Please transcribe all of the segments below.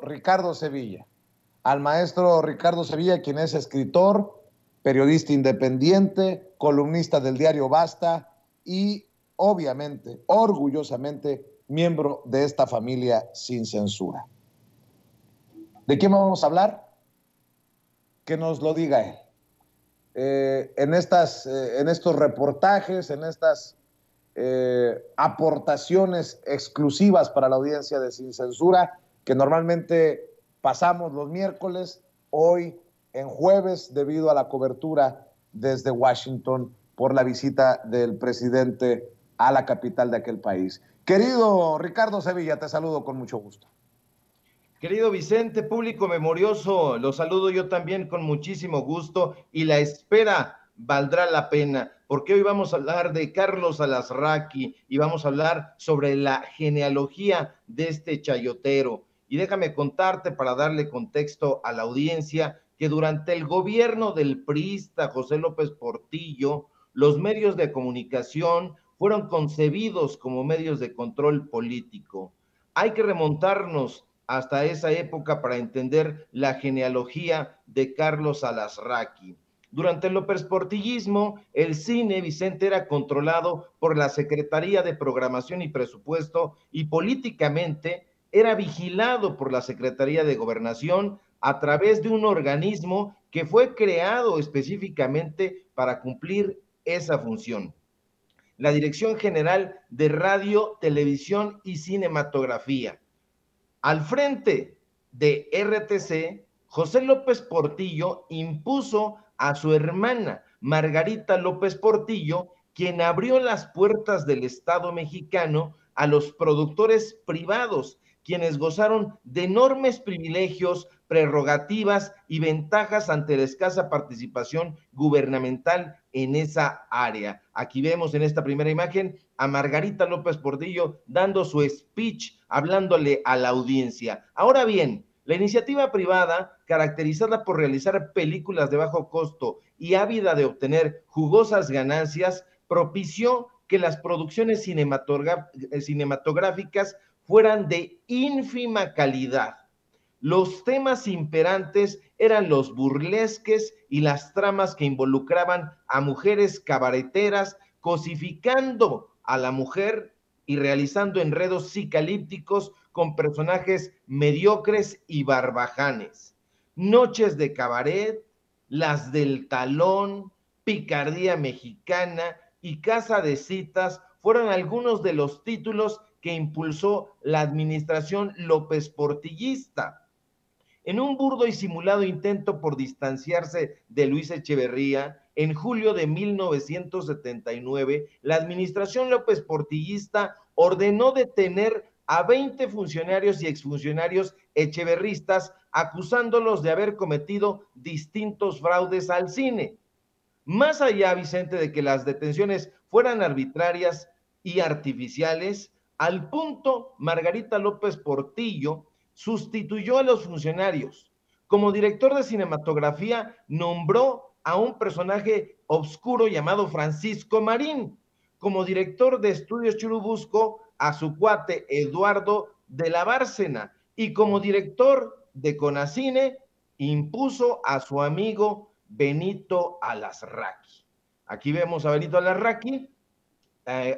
Ricardo Sevilla, al maestro Ricardo Sevilla, quien es escritor, periodista independiente, columnista del diario Basta y obviamente, orgullosamente, miembro de esta familia sin censura. ¿De quién vamos a hablar? Que nos lo diga él. En estos reportajes, en estas aportaciones exclusivas para la audiencia de Sin Censura, que normalmente pasamos los miércoles, hoy en jueves, debido a la cobertura desde Washington por la visita del presidente a la capital de aquel país. Querido Ricardo Sevilla, te saludo con mucho gusto. Querido Vicente, público memorioso, los saludo yo también con muchísimo gusto y la espera valdrá la pena, porque hoy vamos a hablar de Carlos Alasraqui y vamos a hablar sobre la genealogía de este chayotero. Y déjame contarte, para darle contexto a la audiencia, que durante el gobierno del priista José López Portillo, los medios de comunicación fueron concebidos como medios de control político. Hay que remontarnos hasta esa época para entender la genealogía de Carlos Alasraqui. Durante el López Portillismo, el cine, Vicente, era controlado por la Secretaría de Programación y Presupuesto y políticamente era vigilado por la Secretaría de Gobernación a través de un organismo que fue creado específicamente para cumplir esa función: la Dirección General de Radio, Televisión y Cinematografía. Al frente de RTC, José López Portillo impuso a su hermana Margarita López Portillo, quien abrió las puertas del Estado mexicano a los productores privados, quienes gozaron de enormes privilegios, prerrogativas y ventajas ante la escasa participación gubernamental en esa área. Aquí vemos en esta primera imagen a Margarita López Portillo dando su speech, hablándole a la audiencia. Ahora bien, la iniciativa privada, caracterizada por realizar películas de bajo costo y ávida de obtener jugosas ganancias, propició que las producciones cinematográficas fueran de ínfima calidad. Los temas imperantes eran los burlesques y las tramas que involucraban a mujeres cabareteras, cosificando a la mujer y realizando enredos psicalípticos con personajes mediocres y barbajanes. Noches de cabaret, Las del Talón, Picardía Mexicana y Casa de Citas fueron algunos de los títulos que impulsó la administración López Portillista. En un burdo y simulado intento por distanciarse de Luis Echeverría, en julio de 1979, la administración López Portillista ordenó detener a 20 funcionarios y exfuncionarios echeverristas, acusándolos de haber cometido distintos fraudes al cine. Más allá, Vicente, de que las detenciones fueran arbitrarias y artificiales, al punto Margarita López Portillo sustituyó a los funcionarios. Como director de cinematografía, nombró a un personaje obscuro llamado Francisco Marín. Como director de estudios Churubusco, a su cuate Eduardo de la Bárcena. Y como director de Conacine, impuso a su amigo Benito Alasraqui. Aquí vemos a Benito Alasraqui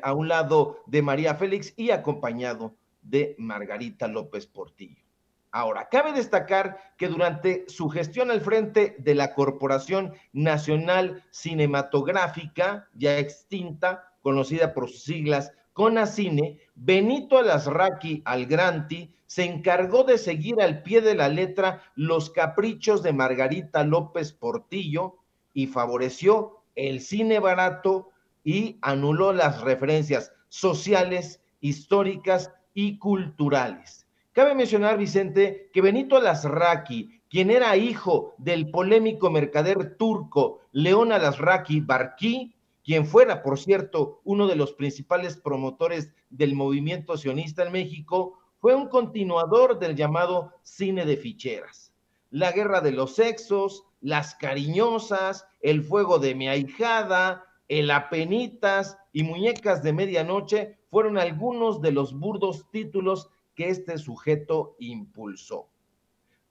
a un lado de María Félix y acompañado de Margarita López Portillo. Ahora, cabe destacar que durante su gestión al frente de la Corporación Nacional Cinematográfica, ya extinta, conocida por sus siglas CONACINE, Benito Alasraqui Algranti se encargó de seguir al pie de la letra los caprichos de Margarita López Portillo y favoreció el cine barato y anuló las referencias sociales, históricas y culturales. Cabe mencionar, Vicente, que Benito Alasraqui, quien era hijo del polémico mercader turco León Alasraqui Barquí, quien fuera, por cierto, uno de los principales promotores del movimiento sionista en México, fue un continuador del llamado cine de ficheras. La guerra de los sexos, Las cariñosas, El fuego de mi ahijada, El apenitas y Muñecas de medianoche fueron algunos de los burdos títulos que este sujeto impulsó.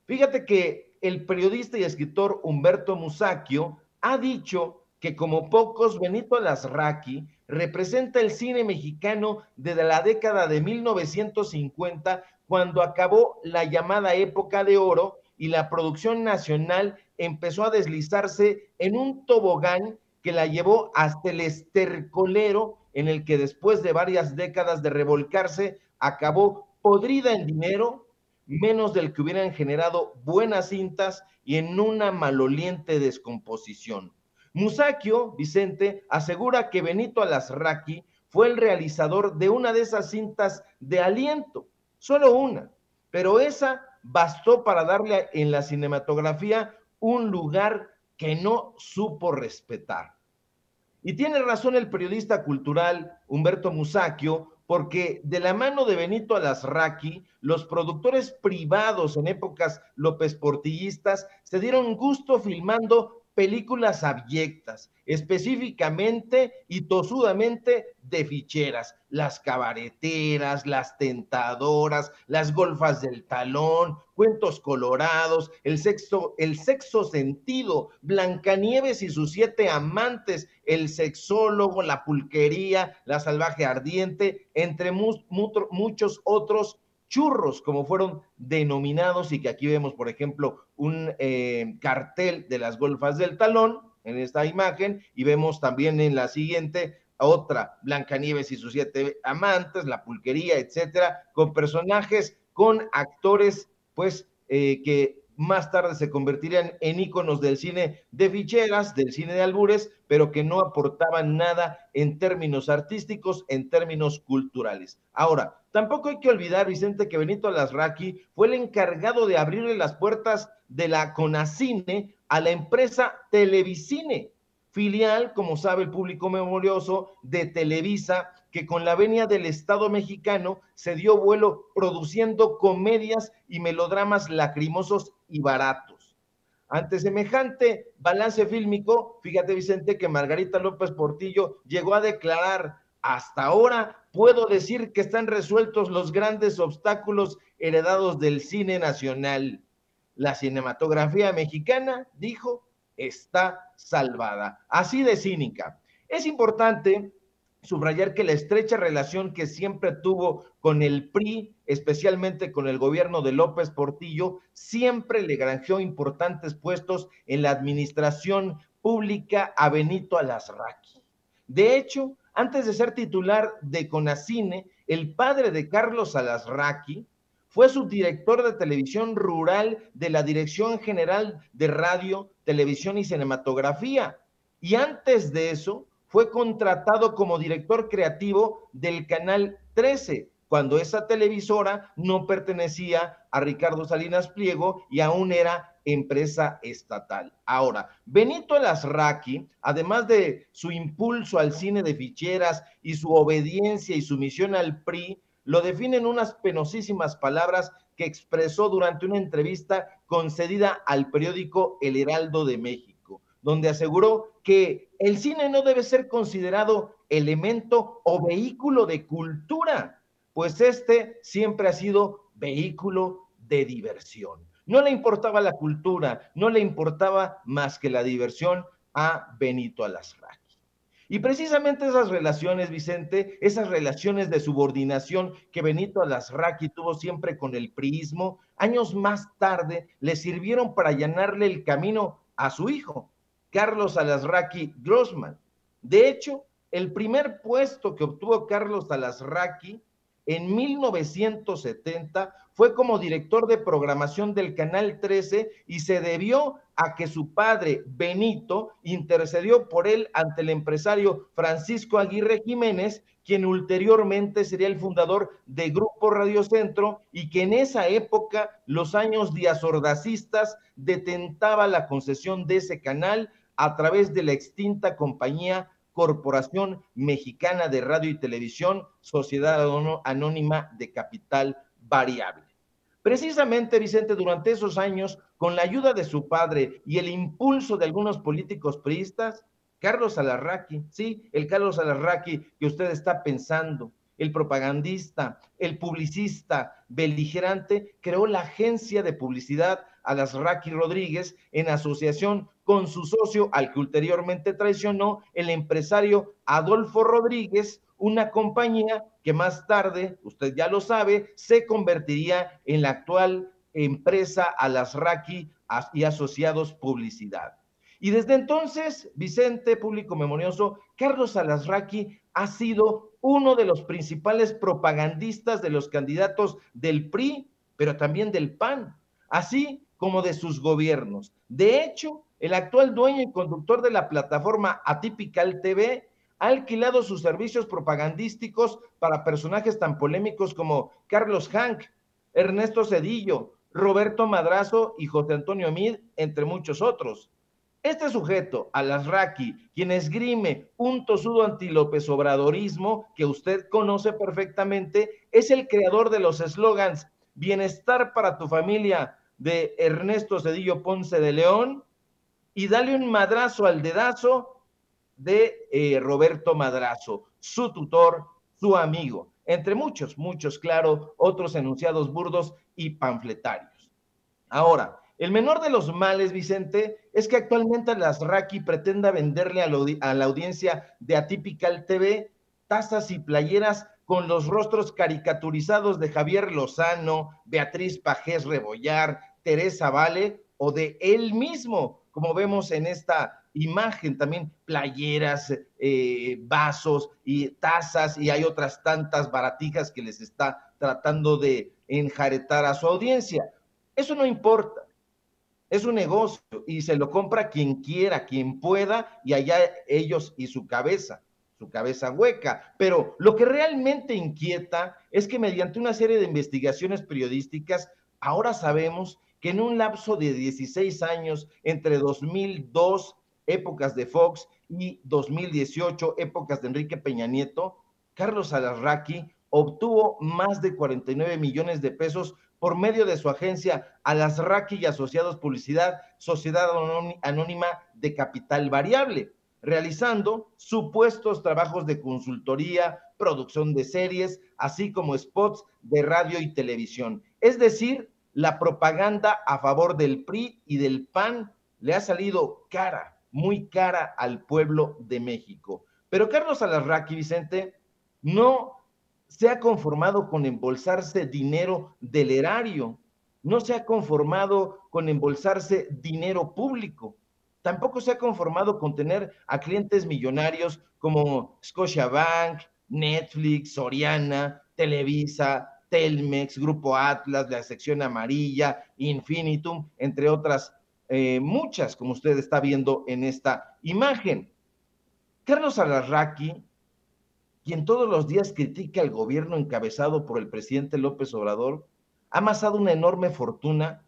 Fíjate que el periodista y escritor Humberto Musacchio ha dicho que como pocos, Benito Alasraqui representa el cine mexicano desde la década de 1950, cuando acabó la llamada época de oro y la producción nacional empezó a deslizarse en un tobogán que la llevó hasta el estercolero, en el que después de varias décadas de revolcarse, acabó podrida en dinero, menos del que hubieran generado buenas cintas y en una maloliente descomposición. Musacchio, Vicente, asegura que Benito Alasraqui fue el realizador de una de esas cintas de aliento, solo una, pero esa bastó para darle en la cinematografía un lugar que no supo respetar. Y tiene razón el periodista cultural Humberto Musacchio, porque de la mano de Benito Alasraqui, los productores privados en épocas López Portillistas se dieron gusto filmando películas abyectas, específicamente y tosudamente de ficheras, las cabareteras, las tentadoras, las golfas del talón, cuentos colorados, el sexo sentido, Blancanieves y sus 7 amantes, el sexólogo, la pulquería, la salvaje ardiente, entre muchos otros churros, como fueron denominados, y que aquí vemos, por ejemplo, un cartel de las golfas del talón en esta imagen, y vemos también en la siguiente otra, Blancanieves y sus 7 amantes, la pulquería, etcétera, con personajes, con actores, pues, que más tarde se convertirían en íconos del cine de ficheras, del cine de albures, pero que no aportaban nada en términos artísticos, en términos culturales. Ahora, tampoco hay que olvidar, Vicente, que Benito Alasraqui fue el encargado de abrirle las puertas de la CONACINE a la empresa Televicine, filial, como sabe el público memorioso, de Televisa, que con la venia del Estado mexicano se dio vuelo produciendo comedias y melodramas lacrimosos y baratos. Ante semejante balance fílmico, fíjate, Vicente, que Margarita López Portillo llegó a declarar: hasta ahora puedo decir que están resueltos los grandes obstáculos heredados del cine nacional. La cinematografía mexicana, dijo, está salvada. Así de cínica. Es importante subrayar que la estrecha relación que siempre tuvo con el PRI, especialmente con el gobierno de López Portillo, siempre le granjeó importantes puestos en la administración pública a Benito Alasraqui. De hecho, antes de ser titular de CONACINE, el padre de Carlos Alasraqui fue subdirector de televisión rural de la Dirección General de Radio, Televisión y Cinematografía. Y antes de eso, fue contratado como director creativo del Canal 13, cuando esa televisora no pertenecía a Ricardo Salinas Pliego y aún era empresa estatal. Ahora, Benito Alasraqui, además de su impulso al cine de ficheras y su obediencia y sumisión al PRI, lo define en unas penosísimas palabras que expresó durante una entrevista concedida al periódico El Heraldo de México, donde aseguró que el cine no debe ser considerado elemento o vehículo de cultura, pues este siempre ha sido vehículo de diversión. No le importaba la cultura, no le importaba más que la diversión a Benito Alasraqui. Y precisamente esas relaciones, Vicente, esas relaciones de subordinación que Benito Alasraqui tuvo siempre con el priismo, años más tarde le sirvieron para allanarle el camino a su hijo, Carlos Alasraqui Grossman. De hecho, el primer puesto que obtuvo Carlos Alasraqui en 1970 fue como director de programación del Canal 13 y se debió a que su padre, Benito, intercedió por él ante el empresario Francisco Aguirre Jiménez, quien ulteriormente sería el fundador de Grupo Radio Centro y que en esa época, los años diazordacistas, detentaba la concesión de ese canal a través de la extinta compañía Corporación Mexicana de Radio y Televisión, Sociedad Anónima de Capital Variable. Precisamente, Vicente, durante esos años, con la ayuda de su padre y el impulso de algunos políticos priistas, Carlos Alasraqui, sí, el Carlos Alasraqui que usted está pensando, el propagandista, el publicista beligerante, creó la agencia de publicidad Alasraqui Rodríguez en asociación con su socio, al que ulteriormente traicionó, el empresario Adolfo Rodríguez, una compañía que más tarde, usted ya lo sabe, se convertiría en la actual empresa Alasraqui y Asociados Publicidad. Y desde entonces, Vicente, público memorioso, Carlos Alasraqui ha sido uno de los principales propagandistas de los candidatos del PRI, pero también del PAN, así como de sus gobiernos. De hecho, el actual dueño y conductor de la plataforma Atypical TV ha alquilado sus servicios propagandísticos para personajes tan polémicos como Carlos Hank, Ernesto Zedillo, Roberto Madrazo y José Antonio Meade, entre muchos otros. Este sujeto, Alasraqui, quien esgrime un tosudo anti-López Obradorismo que usted conoce perfectamente, es el creador de los eslogans Bienestar para tu familia de Ernesto Zedillo Ponce de León y Dale un madrazo al dedazo de Roberto Madrazo, su tutor, su amigo, entre muchos, claro, otros enunciados burdos y panfletarios. Ahora, el menor de los males, Vicente, es que actualmente Alasraqui pretenda venderle a la audiencia de Atypical TV tazas y playeras con los rostros caricaturizados de Javier Lozano, Beatriz Pajés Rebollar, Teresa Vale o de él mismo, como vemos en esta imagen, también playeras, vasos y tazas, y hay otras tantas baratijas que les está tratando de enjaretar a su audiencia. Eso no importa. Es un negocio y se lo compra quien quiera, quien pueda, y allá ellos y su cabeza hueca. Pero lo que realmente inquieta es que mediante una serie de investigaciones periodísticas, ahora sabemos que en un lapso de 16 años, entre 2002, épocas de Fox, y 2018, épocas de Enrique Peña Nieto, Carlos Alasraqui obtuvo más de 49 millones de pesos por medio de su agencia Alasraqui y Asociados Publicidad, Sociedad Anónima de Capital Variable, realizando supuestos trabajos de consultoría, producción de series, así como spots de radio y televisión. Es decir, la propaganda a favor del PRI y del PAN le ha salido cara, muy cara al pueblo de México. Pero Carlos Alasraqui, Vicente, no se ha conformado con embolsarse dinero del erario, no se ha conformado con embolsarse dinero público, tampoco se ha conformado con tener a clientes millonarios como Scotiabank, Netflix, Soriana, Televisa, Telmex, Grupo Atlas, la sección amarilla, Infinitum, entre otras muchas, como usted está viendo en esta imagen. Carlos Alasraqui, quien todos los días critica al gobierno encabezado por el presidente López Obrador, ha amasado una enorme fortuna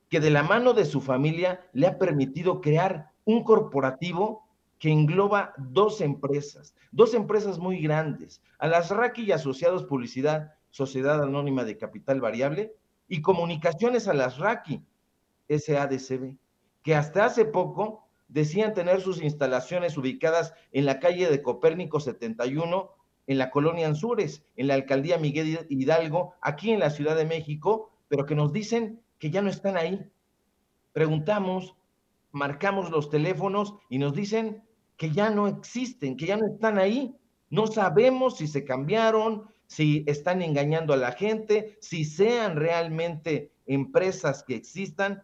que de la mano de su familia le ha permitido crear un corporativo que engloba dos empresas muy grandes, Alasraqui y Asociados Publicidad, Sociedad Anónima de Capital Variable, y Comunicaciones Alasraqui, SADCB, que hasta hace poco decían tener sus instalaciones ubicadas en la calle de Copérnico 71, en la colonia Anzures, en la alcaldía Miguel Hidalgo, aquí en la Ciudad de México, pero que nos dicen que ya no están ahí. Preguntamos, marcamos los teléfonos y nos dicen que ya no existen, que ya no están ahí. No sabemos si se cambiaron, si están engañando a la gente, si sean realmente empresas que existan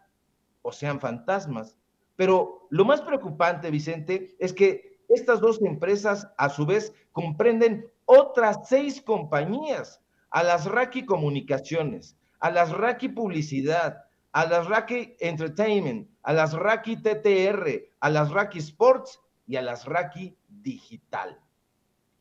o sean fantasmas. Pero lo más preocupante, Vicente, es que estas dos empresas a su vez comprenden otras 6 compañías: Alasraqui Comunicaciones, Alasraqui Publicidad, Alasraqui Entertainment, Alasraqui TTR, Alasraqui Sports y Alasraqui Digital.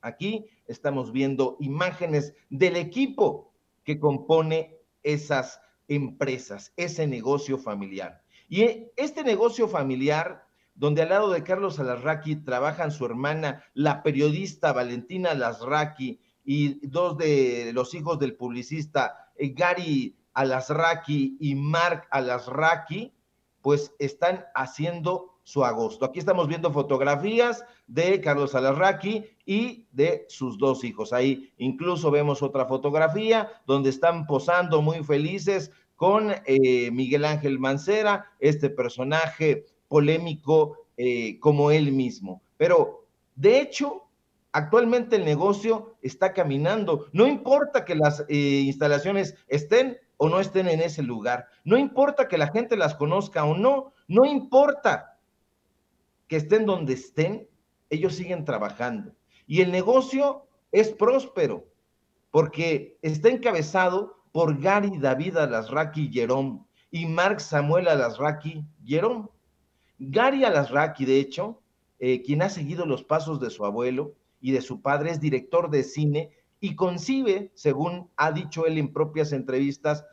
Aquí estamos viendo imágenes del equipo que compone esas empresas, ese negocio familiar. Y este negocio familiar, donde al lado de Carlos Alasraqui trabajan su hermana, la periodista Valentina Alasraqui, y 2 de los hijos del publicista, Gary Alasraqui y Mark Alasraqui, pues están haciendo su agosto. Aquí estamos viendo fotografías de Carlos Alarraqui y de sus dos hijos. Ahí incluso vemos otra fotografía donde están posando muy felices con Miguel Ángel Mancera, este personaje polémico como él mismo. Pero, de hecho, actualmente el negocio está caminando. No importa que las instalaciones estén o no estén en ese lugar. No importa que la gente las conozca o no. No importa que estén donde estén, ellos siguen trabajando. Y el negocio es próspero porque está encabezado por Gary David Alasraqui Jerome y Marc Samuel Alasraqui Jerome. Gary Alasraqui, de hecho, quien ha seguido los pasos de su abuelo y de su padre, es director de cine y concibe, según ha dicho él en propias entrevistas,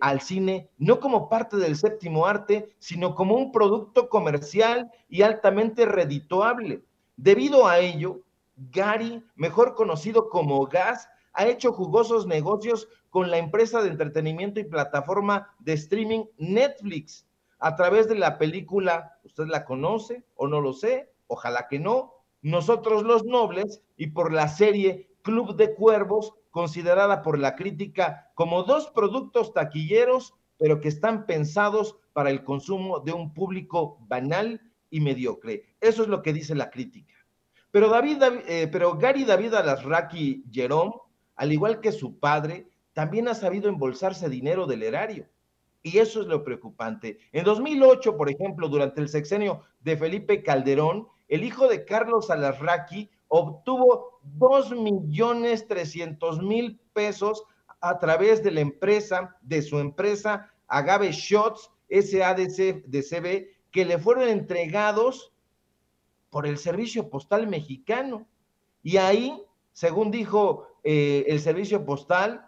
al cine no como parte del séptimo arte, sino como un producto comercial y altamente redituable. Debido a ello, Gary, mejor conocido como Gas, ha hecho jugosos negocios con la empresa de entretenimiento y plataforma de streaming Netflix, a través de la película, ¿usted la conoce o no lo sé? Ojalá que no. Nosotros los Nobles, y por la serie Club de Cuervos, considerada por la crítica como dos productos taquilleros, pero que están pensados para el consumo de un público banal y mediocre. Eso es lo que dice la crítica. Pero Gary David Alasraqui Jerome, al igual que su padre, también ha sabido embolsarse dinero del erario. Y eso es lo preocupante. En 2008, por ejemplo, durante el sexenio de Felipe Calderón, el hijo de Carlos Alasraqui obtuvo 2.300.000 pesos a través de la empresa, de su empresa Agave Shots SADCB, que le fueron entregados por el Servicio Postal Mexicano. Y ahí, según dijo el Servicio Postal,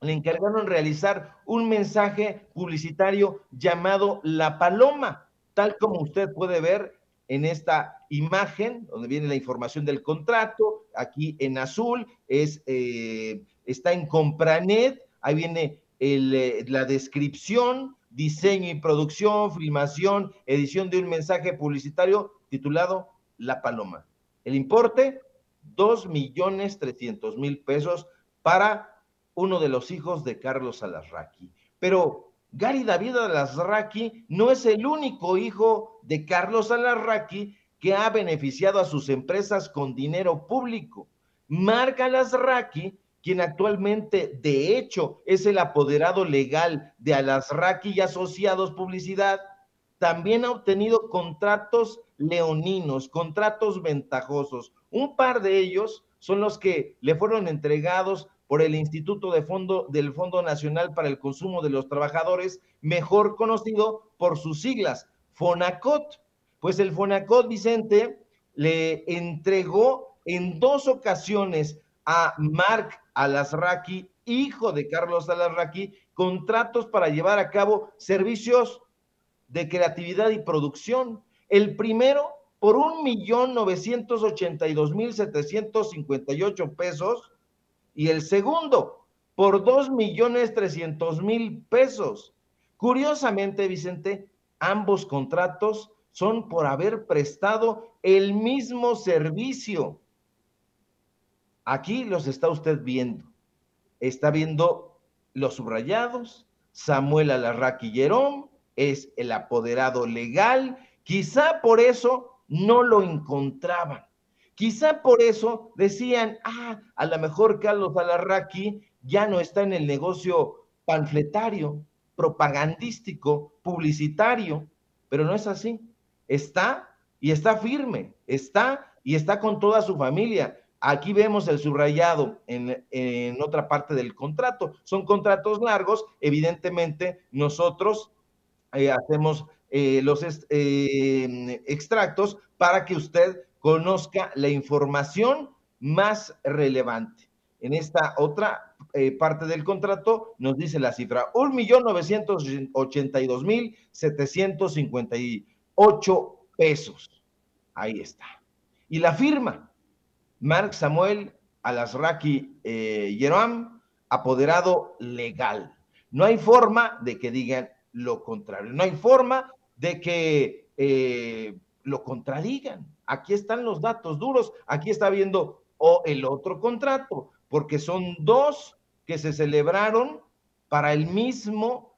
le encargaron realizar un mensaje publicitario llamado La Paloma, tal como usted puede ver en esta imagen, donde viene la información del contrato, aquí en azul, está en Compranet, ahí viene la descripción, diseño y producción, filmación, edición de un mensaje publicitario titulado La Paloma. El importe, 2.300.000 pesos para uno de los hijos de Carlos Alasraqui. Pero Gary David Alasraqui no es el único hijo de Carlos Alasraqui que ha beneficiado a sus empresas con dinero público. Marc Alasraqui, quien actualmente, de hecho, es el apoderado legal de Alasraqui y Asociados Publicidad, también ha obtenido contratos leoninos, contratos ventajosos. Un par de ellos son los que le fueron entregados por el Instituto del Fondo Nacional para el Consumo de los Trabajadores, mejor conocido por sus siglas, FONACOT. Pues el FONACOT, Vicente, le entregó en 2 ocasiones a Marc Alasraqui, hijo de Carlos Alasraqui, contratos para llevar a cabo servicios de creatividad y producción. El primero por 1.982.758 pesos y el segundo por 2.300.000 pesos. Curiosamente, Vicente, ambos contratos son por haber prestado el mismo servicio. Aquí los está usted viendo. Está viendo los subrayados. Samuel Alasraqui Jerome es el apoderado legal. Quizá por eso no lo encontraban. Quizá por eso decían, a lo mejor Carlos Alasraqui ya no está en el negocio panfletario, propagandístico, publicitario, pero no es así. Está y está firme, está y está con toda su familia. Aquí vemos el subrayado en otra parte del contrato. Son contratos largos, evidentemente nosotros hacemos los extractos para que usted conozca la información más relevante. En esta otra parte del contrato nos dice la cifra, 1.982.758 pesos. Ahí está. Y la firma, Marc Samuel Alasraqui Jerome, apoderado legal. No hay forma de que digan lo contrario. No hay forma de que lo contradigan. Aquí están los datos duros, aquí está viendo el otro contrato, porque son dos que se celebraron para el mismo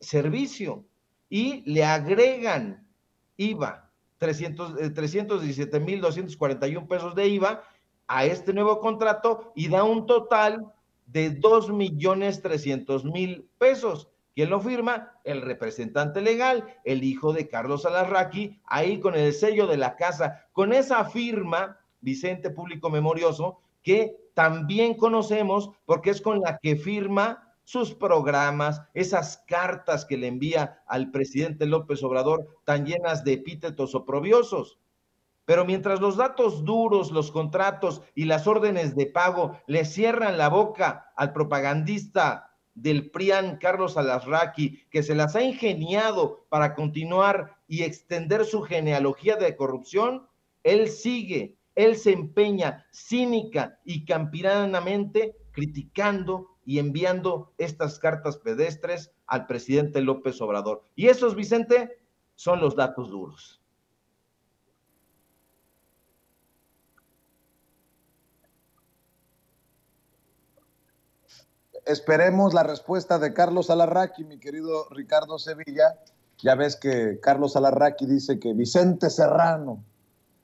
servicio y le agregan IVA, 317,241 pesos de IVA a este nuevo contrato y da un total de 2,300,000 pesos. ¿Quién lo firma? El representante legal, el hijo de Carlos Alarraqui, ahí con el sello de la casa, con esa firma, Vicente Público Memorioso, que también conocemos porque es con la que firma sus programas, esas cartas que le envía al presidente López Obrador, tan llenas de epítetos oprobiosos. Pero mientras los datos duros, los contratos y las órdenes de pago le cierran la boca al propagandista del PRIAN, Carlos Alarraqui, que se las ha ingeniado para continuar y extender su genealogía de corrupción, él sigue, él se empeña cínica y campiranamente criticando y enviando estas cartas pedestres al presidente López Obrador. Y esos, Vicente, son los datos duros. Esperemos la respuesta de Carlos Alarraqui, mi querido Ricardo Sevilla. Ya ves que Carlos Alarraqui dice que Vicente Serrano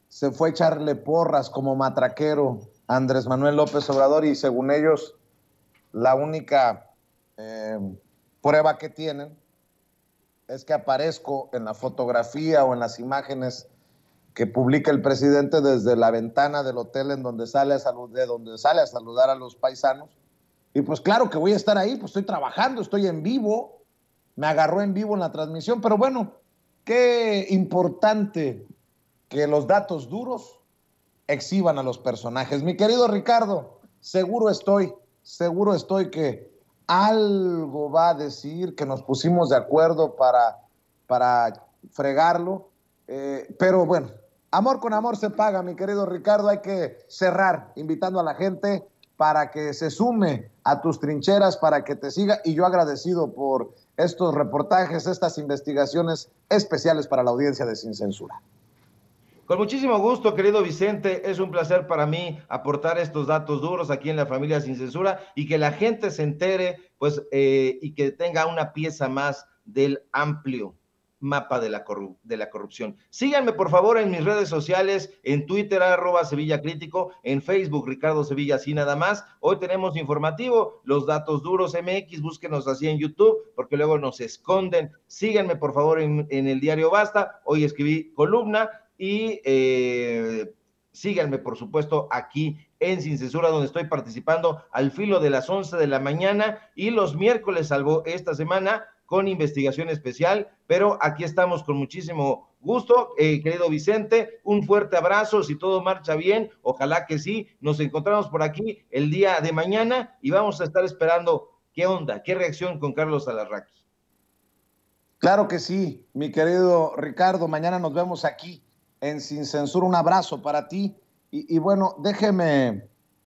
se fue a echarle porras como matraquero a Andrés Manuel López Obrador y según ellos la única prueba que tienen es que aparezco en la fotografía o en las imágenes que publica el presidente desde la ventana del hotel en donde sale a saludar a los paisanos. Y pues claro que voy a estar ahí, pues estoy trabajando, estoy en vivo, me agarró en vivo en la transmisión, pero bueno, qué importante que los datos duros exhiban a los personajes. Mi querido Ricardo, seguro estoy que algo va a decir, que nos pusimos de acuerdo para fregarlo, pero bueno, amor con amor se paga, mi querido Ricardo, hay que cerrar invitando a la gente para que se sume a tus trincheras, para que te siga, y yo agradecido por estos reportajes, estas investigaciones especiales para la audiencia de Sin Censura. Con muchísimo gusto, querido Vicente, es un placer para mí aportar estos datos duros aquí en la familia Sin Censura y que la gente se entere, pues, y que tenga una pieza más del amplio mapa de la corrupción. Síganme, por favor, en mis redes sociales, en Twitter, @SevillaCrítico, en Facebook, Ricardo Sevilla, así nada más. Hoy tenemos informativo, los datos duros MX, búsquenos así en YouTube, porque luego nos esconden. Síganme, por favor, en el diario Basta. Hoy escribí columna y síganme, por supuesto, aquí en Sin Censura, donde estoy participando al filo de las 11 de la mañana y los miércoles, salvo esta semana, con investigación especial, pero aquí estamos con muchísimo gusto, querido Vicente, un fuerte abrazo, si todo marcha bien, ojalá que sí, nos encontramos por aquí el día de mañana y vamos a estar esperando qué onda, qué reacción con Carlos Alarraqui. Claro que sí, mi querido Ricardo, mañana nos vemos aquí en Sin Censura, un abrazo para ti y bueno, déjeme